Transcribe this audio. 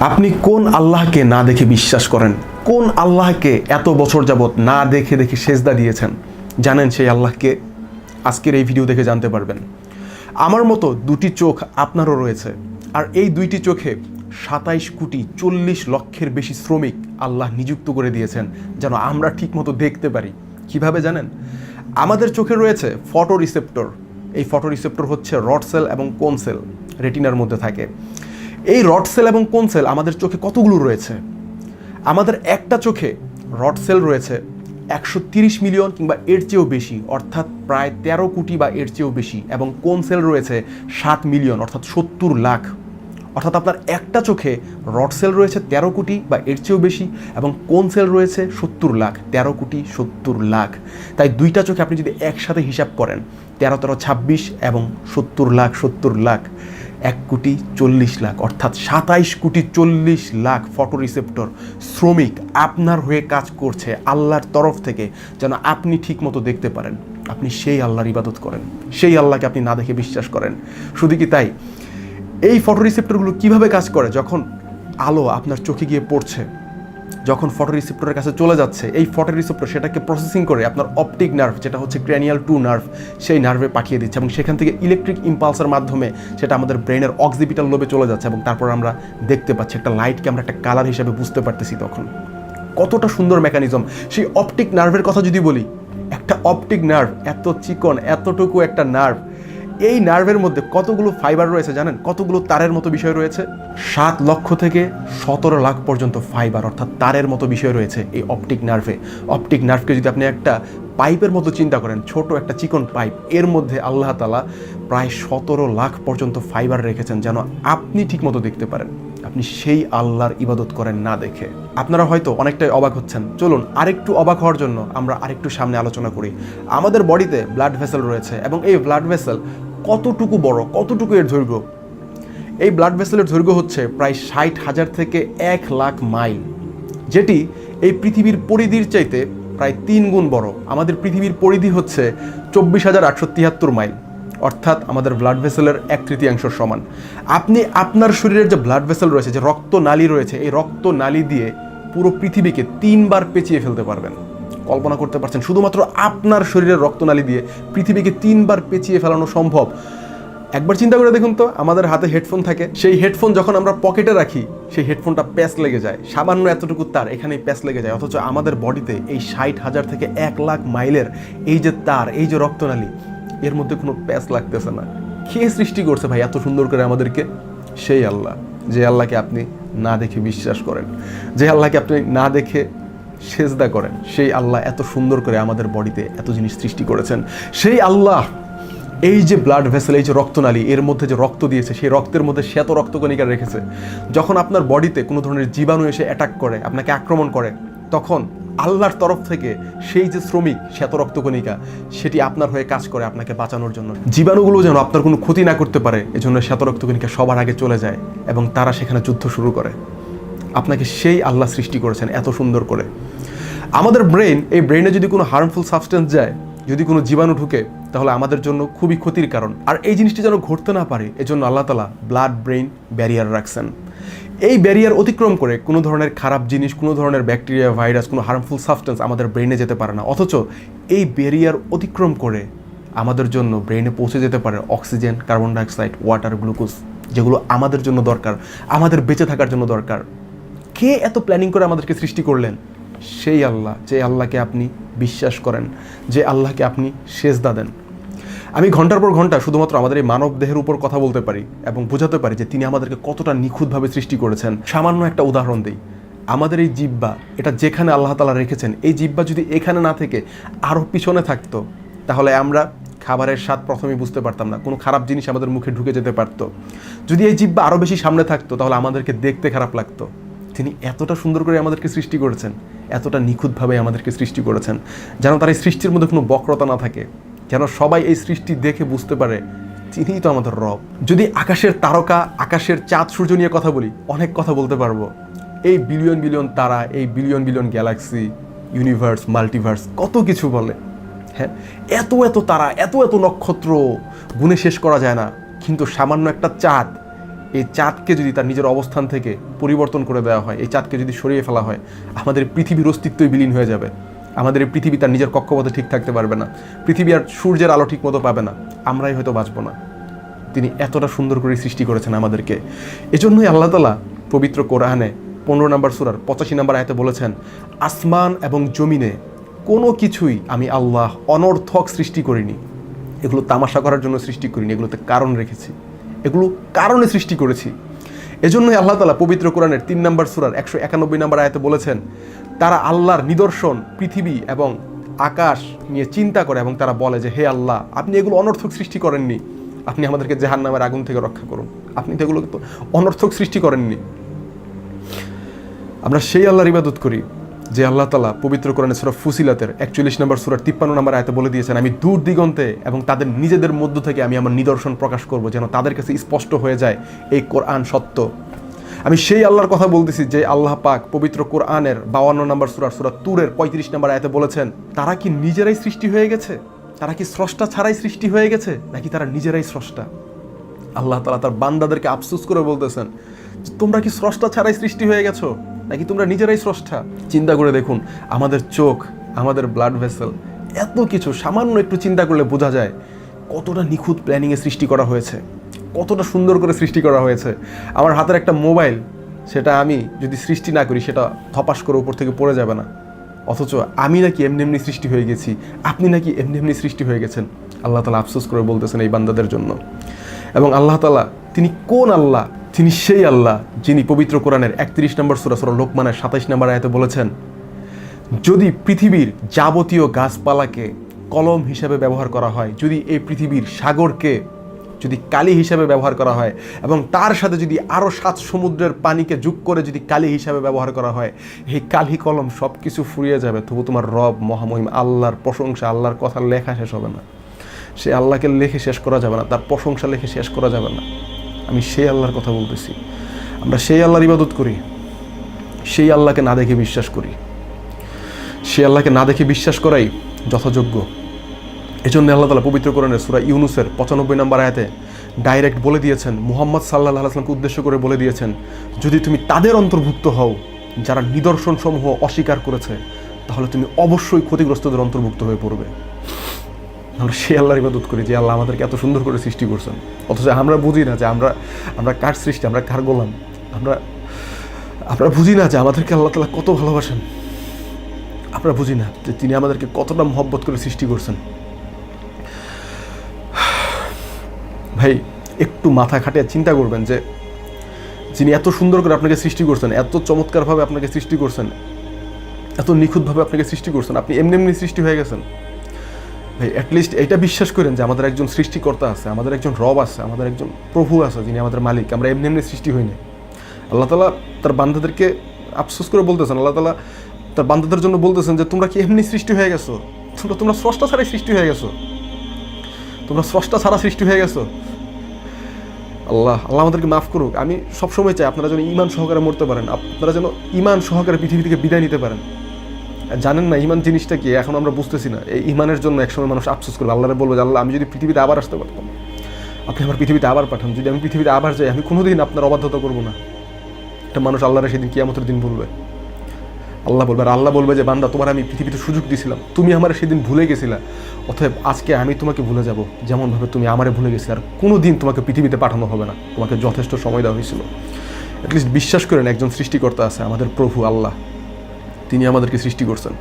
আপনি কোন আল্লাহকে না দেখে বিশ্বাস করেন? কোন আল্লাহকে এত বছর যাবত না দেখে দেখে সেজদা দিয়েছেন? জানেন সেই আল্লাহকে? আজকের এই ভিডিও দেখে জানতে পারবেন। আমার মতো দুটি চোখ আপনারও রয়েছে, আর এই দুইটি চোখে 27,40,00,000 বেশি শ্রমিক আল্লাহ নিযুক্ত করে দিয়েছেন যেন আমরা ঠিকমতো দেখতে পারি। কিভাবে জানেন? আমাদের চোখে রয়েছে ফটো রিসেপ্টর। এই ফটো রিসেপ্টর হচ্ছে রড সেল এবং কোন সেল, রেটিনার মধ্যে থাকে। এই রড সেল এবং কোন সেল আমাদের চোখে কতগুলো রয়েছে? আমাদের একটা চোখে রড সেল রয়েছে 130 মিলিয়ন কিংবা এর চেয়েও বেশি, অর্থাৎ প্রায় 13 কোটি বা এর চেয়েও বেশি, এবং কোন সেল রয়েছে 7 মিলিয়ন অর্থাৎ 70 লাখ। অর্থাৎ আপনার একটা চোখে রড সেল রয়েছে 13 কোটি বা এর চেয়েও বেশি এবং কোন সেল রয়েছে 70 লাখ। 13 কোটি 70 লাখ। তাই দুইটা চোখে আপনি যদি একসাথে হিসাব করেন, 13 13 26 এবং 70 লাখ 70 লাখ, 1,40,00,000 অর্থাৎ 27,40,00,000 ফটো রিসেপ্টর শ্রমিক আপনার হয়ে কাজ করছে আল্লাহর তরফ থেকে যেন আপনি ঠিকমতো দেখতে পারেন। আপনি সেই আল্লাহর ইবাদত করেন, সেই আল্লাহকে আপনি না দেখে বিশ্বাস করেন। শুধু কি তাই, এই ফটো রিসেপ্টরগুলো কীভাবে কাজ করে? যখন আলো আপনার চোখে গিয়ে পড়ছে, যখন ফটো রিসেপ্টরের কাছে চলে যাচ্ছে, এই ফটো রিসেপ্টর সেটাকে প্রসেসিং করে আপনার অপটিক নার্ভ, যেটা হচ্ছে ক্র্যানিয়াল 2 নার্ভ, সেই নার্ভে পাঠিয়ে দিচ্ছে এবং সেখান থেকে ইলেকট্রিক ইম্পালসের মাধ্যমে সেটা আমাদের ব্রেনের অক্সিপিটাল লোবে চলে যাচ্ছে এবং তারপর আমরা দেখতে পাচ্ছি একটা লাইটকে আমরা একটা কালার হিসেবে বুঝতে পারতেছি। তখন কতটা সুন্দর মেকানিজম! সেই অপটিক নার্ভের কথা যদি বলি, একটা অপটিক নার্ভ এত চিকন, এতটুকু একটা নার্ভ, এই নার্ভের মধ্যে কতগুলো ফাইবার রয়েছে জানেন? কতগুলো তারের মতো বিষয় রয়েছে? 7 লক্ষ থেকে 17 লাখ পর্যন্ত ফাইবার অর্থাৎ তারের মতো বিষয় রয়েছে এই অপটিক নার্ভে। অপটিক নার্ভকে যদি আপনি একটা পাইপের মতো চিন্তা করেন, ছোট একটা চিকন পাইপ, এর মধ্যে আল্লাহ তাআলা প্রায় 17 লাখ পর্যন্ত ফাইবার রেখেছেন যেন আপনি ঠিকমতো দেখতে পারেন। আপনি সেই আল্লাহর ইবাদত করেন না দেখে। আপনারা হয়তো অনেকটাই অবাক হচ্ছেন। চলুন আরেকটু অবাক হওয়ার জন্য আমরা আরেকটু সামনে আলোচনা করি। আমাদের বডিতে ব্লাড ভেসেল রয়েছে এবং এই ব্লাড ভেসেল কতটুকু বড়, কতটুকু এর দৈর্ঘ্য? এই ব্লাড ভেসেলের দৈর্ঘ্য হচ্ছে প্রায় 60,000 থেকে 1 লাখ মাইল, যেটি এই পৃথিবীর পরিধির চাইতে প্রায় 3 গুণ বড়। আমাদের পৃথিবীর পরিধি হচ্ছে 24,873 মাইল, অর্থাৎ আমাদের ব্লাড ভেসেলের 1/3 সমান। আপনি আপনার শরীরের যে ব্লাড ভেসেল রয়েছে, যে রক্তনালী রয়েছে, এই রক্তনালী দিয়ে পুরো পৃথিবীকে 3 বার পেঁচিয়ে ফেলতে পারবেন। কল্পনা করতে পারছেন? শুধুমাত্র আপনার শরীরের রক্তনালী দিয়ে পৃথিবীকে 3 বার পেঁচিয়ে ফেলানো সম্ভব। একবার চিন্তা করে দেখুন তো, আমাদের হাতে হেডফোন থাকে, সেই হেডফোন যখন আমরা পকেটে রাখি, সেই হেডফোনটা প্যাচ লেগে যায়। সামান্য এতটুকু তার এখানেই প্যাচ লেগে যায়। অথচ আমাদের বডিতে এই 60,000 থেকে 1 লাখ মাইলের এই যে তার, এই যে রক্তনালী, এর মধ্যে কোনো প্যাচ লাগতেছে না। কে সৃষ্টি করছে ভাই এত সুন্দর করে আমাদেরকে? সেই আল্লাহ, যে আল্লাহকে আপনি না দেখে বিশ্বাস করেন, যে আল্লাহকে আপনি না দেখে সেজদা করেন, সেই আল্লাহ এত সুন্দর করে আমাদের বডিতে এত জিনিস সৃষ্টি করেছেন। সেই আল্লাহ এই যে ব্লাড ভেসেল, এই যে রক্তনালী, এর মধ্যে যে রক্ত দিয়েছে, সেই রক্তের মধ্যে শ্বেত রক্তকণিকা রেখেছে। যখন আপনার বডিতে কোনো ধরনের জীবাণু এসে অ্যাটাক করে, আপনাকে আক্রমণ করে, তখন আল্লাহর তরফ থেকে সেই যে শ্রমিক শ্বেত রক্তকণিকা, সেটি আপনার হয়ে কাজ করে আপনাকে বাঁচানোর জন্য। জীবাণুগুলো যেন আপনার কোনো ক্ষতি না করতে পারে, এজন্য শ্বেত রক্তকণিকা সবার আগে চলে যায় এবং তারা সেখানে যুদ্ধ শুরু করে। আপনাকে সেই আল্লাহ সৃষ্টি করেছেন এত সুন্দর করে। আমাদের ব্রেন, এই ব্রেনে যদি কোনো হার্মফুল সাবস্টেন্স যায়, যদি কোনো জীবাণু ঢুকে, তাহলে আমাদের জন্য খুবই ক্ষতির কারণ। আর এই জিনিসটি যেন ঘটতে না পারে, এজন্য আল্লাহ তাআলা ব্লাড ব্রেন ব্যারিয়ার রাখছেন। এই ব্যারিয়ার অতিক্রম করে কোনো ধরনের খারাপ জিনিস, কোনো ধরনের ব্যাকটেরিয়া, ভাইরাস, কোনো হার্মফুল সাবস্টেন্স আমাদের ব্রেনে যেতে পারে না। অথচ এই ব্যারিয়ার অতিক্রম করে আমাদের জন্য ব্রেনে পৌঁছে যেতে পারে oxygen, carbon dioxide, water, glucose, যেগুলো আমাদের জন্য দরকার, আমাদের বেঁচে থাকার জন্য দরকার। কে এত প্ল্যানিং করে আমাদেরকে সৃষ্টি করলেন? সেই আল্লাহ, যে আল্লাহকে আপনি বিশ্বাস করেন, যে আল্লাহকে আপনি সেজদা দেন। আমি ঘন্টার পর ঘন্টা শুধুমাত্র আমাদের এই মানব দেহের উপর কথা বলতে পারি এবং বোঝাতে পারি যে তিনি আমাদেরকে কতটা নিখুঁতভাবে সৃষ্টি করেছেন। সামান্য একটা উদাহরণ দিই, আমাদের এই জিহ্বা, এটা যেখানে আল্লাহ তাআলা রেখেছেন, এই জিহ্বা যদি এখানে না থেকে আরও পিছনে থাকতো, তাহলে আমরা খাবারের স্বাদ প্রথমেই বুঝতে পারতাম না, কোনো খারাপ জিনিস আমাদের মুখে ঢুকে যেতে পারতো। যদি এই জিহ্বা আরও বেশি সামনে থাকতো, তাহলে আমাদেরকে দেখতে খারাপ লাগতো। তিনি এতটা সুন্দর করে আমাদেরকে সৃষ্টি করেছেন, এতটা নিখুঁতভাবে আমাদেরকে সৃষ্টি করেছেন, যেন তার এই সৃষ্টির মধ্যে কোনো বক্রতা না থাকে, যেন সবাই এই সৃষ্টি দেখে বুঝতে পারে তিনিই তো আমাদের রব। যদি আকাশের তারকা, আকাশের চাঁদ সূর্য নিয়ে কথা বলি, অনেক কথা বলতে পারবো। এই বিলিয়ন বিলিয়ন তারা, এই billion billion Galaxy, universe, multiverse, কত কিছু বলে। হ্যাঁ, এত এত তারা, এত এত নক্ষত্র গুণে শেষ করা যায় না। কিন্তু সামান্য একটা চাঁদ, এই চাঁদকে যদি তার নিজের অবস্থান থেকে পরিবর্তন করে দেওয়া হয়, এই চাঁদকে যদি সরিয়ে ফেলা হয়, আমাদের পৃথিবীর অস্তিত্বই বিলীন হয়ে যাবে। আমাদের এই পৃথিবী তার নিজের কক্ষপথে ঠিক থাকতে পারবে না, পৃথিবী আর সূর্যের আলো ঠিক মতো পাবে না, আমরাই হয়তো বাঁচবো না। তিনি এতটা সুন্দর করে সৃষ্টি করেছেন আমাদেরকে। এজন্যই আল্লাহ তাআলা পবিত্র কোরআনে 15 নম্বর সূরার 85 নম্বর আয়াতে বলেছেন, আসমান এবং জমিনে কোনো কিছুই আমি আল্লাহ অনর্থক সৃষ্টি করিনি, এগুলো তামাশা করার জন্য সৃষ্টি করিনি, এগুলোতে কারণ রেখেছি, এগুলো কারণে সৃষ্টি করেছি। এজন্যই আল্লাহ তাআলা পবিত্র কোরআনের 3 নম্বর সূরার 191 নম্বর আয়াতে বলেছেন, তারা আল্লাহর নিদর্শন পৃথিবী এবং আকাশ নিয়ে চিন্তা করে এবং তারা বলে যে, হে আল্লাহ, আপনি এগুলো অনর্থক সৃষ্টি করেননি, আপনি আমাদেরকে জাহান্নামের আগুন থেকে রক্ষা করুন, আপনি তো এগুলো তো অনর্থক সৃষ্টি করেননি। আমরা সেই আল্লাহর ইবাদত করি যে আল্লাহ তাআলা পবিত্র কোরআনে সূরা ফুসিলাতের 41 নম্বর সূরার 53 নম্বর আয়াতে বলে দিয়েছেন, আমি দূর দিগন্তে এবং তাদের নিজেদের মধ্য থেকে আমি আমার নিদর্শন প্রকাশ করব, যেন তাদের কাছে স্পষ্ট হয়ে যায় এই কোরআন সত্য। আমি সেই আল্লাহর কথা বলতেছি যে আল্লাহ পাক পবিত্র কোরআনের 52 নম্বর সূরা তুরের 35 নম্বর আয়াতে বলেছেন, তারা কি নিজেরাই সৃষ্টি হয়ে গেছে? তারা কি স্রষ্টা ছাড়াই সৃষ্টি হয়ে গেছে, নাকি তারা নিজেরাই স্রষ্টা? আল্লাহ তাআলা তার বান্দাদেরকে আফসোস করে বলতেছেন, তোমরা কি স্রষ্টা ছাড়াই সৃষ্টি হয়ে গেছো, নাকি তোমরা নিজেরাই স্রষ্টা? চিন্তা করে দেখুন, আমাদের চোখ, আমাদের ব্লাড ভেসেল, এত কিছু সামান্য একটু চিন্তা করলে বোঝা যায় কতটা নিখুঁত প্ল্যানিংয়ে সৃষ্টি করা হয়েছে, কতটা সুন্দর করে সৃষ্টি করা হয়েছে। আমার হাতের একটা মোবাইল, সেটা আমি যদি সৃষ্টি না করি সেটা ধপাস করে উপর থেকে পড়ে যাবে না, অথচ আমি নাকি এমনি এমনি সৃষ্টি হয়ে গেছি, আপনি নাকি এমনি এমনি সৃষ্টি হয়ে গেছেন। আল্লাহ তাআলা আফসোস করে বলতেছেন এই বান্দাদের জন্য। এবং আল্লাহ তাআলা তিনি কোন আল্লাহ? তিনি সেই আল্লাহ যিনি পবিত্র কোরআনের 31 নম্বর সূরা লোকমানের 27 নম্বর আয়াতে বলেছেন, যদি পৃথিবীর যাবতীয় গাছপালাকে কলম হিসেবে ব্যবহার করা হয়, যদি এই পৃথিবীর সাগরকে যদি কালি হিসাবে ব্যবহার করা হয়, এবং তার সাথে যদি আরও 7 সমুদ্রের পানিকে যোগ করে যদি কালি হিসাবে ব্যবহার করা হয়, এই কালি কলম সব কিছু ফুরিয়ে যাবে, তবু তোমার রব মহামহিম আল্লাহর প্রশংসা, আল্লাহর কথা লেখা শেষ হবে না। সে আল্লাহকে লেখে শেষ করা যাবে না, তার প্রশংসা লেখে শেষ করা যাবে না। আমি সেই আল্লাহর কথা বলতেছি। আমরা সেই আল্লাহর ইবাদত করি, সেই আল্লাহকে না দেখে বিশ্বাস করি, সেই আল্লাহকে না দেখে বিশ্বাস করাই যথাযোগ্য। এজন্য আল্লাহ তাআলা পবিত্র কোরআনের সূরা ইউনুসের 95 নম্বর আয়াতে ডাইরেক্ট বলে দিয়েছেন, মুহাম্মদ সাল্লাল্লাহু আলাইহি ওয়াসাল্লামকে উদ্দেশ্য করে বলে দিয়েছেন, যদি তুমি তাদের অন্তর্ভুক্ত হও যারা নিদর্শনসমূহ অস্বীকার করেছে, তাহলে তুমি অবশ্যই ক্ষতিগ্রস্তদের অন্তর্ভুক্ত হয়ে পড়বে। আমরা সেই আল্লাহর ইবাদত করি যে আল্লাহ আমাদেরকে এত সুন্দর করে সৃষ্টি করছেন, অথচ আমরা বুঝি না যে আমরা কার সৃষ্টি, আমরা কার গোলাম। আমরা বুঝি না যে আমাদেরকে আল্লাহ তাআলা কত ভালোবাসেন, আমরা বুঝি না যে তিনি আমাদেরকে কতটা মহব্বত করে সৃষ্টি করছেন। ভাই, একটু মাথা খাটিয়ে চিন্তা করবেন যে যিনি এত সুন্দর করে আপনাকে সৃষ্টি করছেন, এত চমৎকারভাবে আপনাকে সৃষ্টি করছেন, এত নিখুঁতভাবে আপনাকে সৃষ্টি করছেন, আপনি এমনি এমনি সৃষ্টি হয়ে গেছেন। ভাই, অ্যাটলিস্ট এটা বিশ্বাস করেন যে আমাদের একজন সৃষ্টিকর্তা আছে, আমাদের একজন রব আছে, আমাদের একজন প্রভু আছে যিনি আমাদের মালিক। আমরা এমনি এমনি সৃষ্টি হইনি। আল্লাহ তাআলা তার বান্দাদেরকে আফসোস করে বলতেছেন, আল্লাহ তাআলা তার বান্দাদের জন্য বলতেছেন যে তোমরা কি এমনি সৃষ্টি হয়ে গেছো? তোমরা স্রষ্টা ছাড়াই সৃষ্টি হয়ে গেছো, তোমরা স্রষ্টা ছাড়া সৃষ্টি হয়ে গেছো। আল্লাহ আমাদেরকে মাফ করুক। আমি সবসময় চাই আপনারা যেন ঈমান সহকারে মরতে পারেন, আপনারা যেন ঈমান সহকারে পৃথিবী থেকে বিদায় নিতে পারেন। জানেন না ঈমান জিনিসটা কি, এখন আমরা বুঝতেছি না। এই ঈমানের জন্য একসময় মানুষ আফসোস করবে, আল্লাহরে বলবে যে আল্লাহ, আমি যদি পৃথিবীতে আবার আসতে পারতাম, আপনি আমার পৃথিবীতে আবার পাঠান, যদি আমি পৃথিবীতে আবার যাই, আমি কোনোদিন আপনার অবাধ্যতা করবো না। একটা মানুষ আল্লাহরে সেদিন কিয়ামতের দিন বলবে। আল্লাহ বলবে, আর আল্লাহ বলবে যে বান্দা, তোমার আমি পৃথিবীতে সুযোগ দিয়েছিলাম, তুমি আমার সেদিন ভুলে গেছিলা, অতএব আজকে আমি তোমাকে ভুলে যাব যেমনভাবে তুমি আমারে ভুলে গেছিলে। আর কোনো দিন তোমাকে পৃথিবীতে পাঠানো হবে না, তোমাকে যথেষ্ট সময় দেওয়া হয়েছিল। অ্যাটলিস্ট বিশ্বাস করেন একজন সৃষ্টিকর্তা আছে, আমাদের প্রভু আল্লাহ, তিনি আমাদেরকে সৃষ্টি করছেন।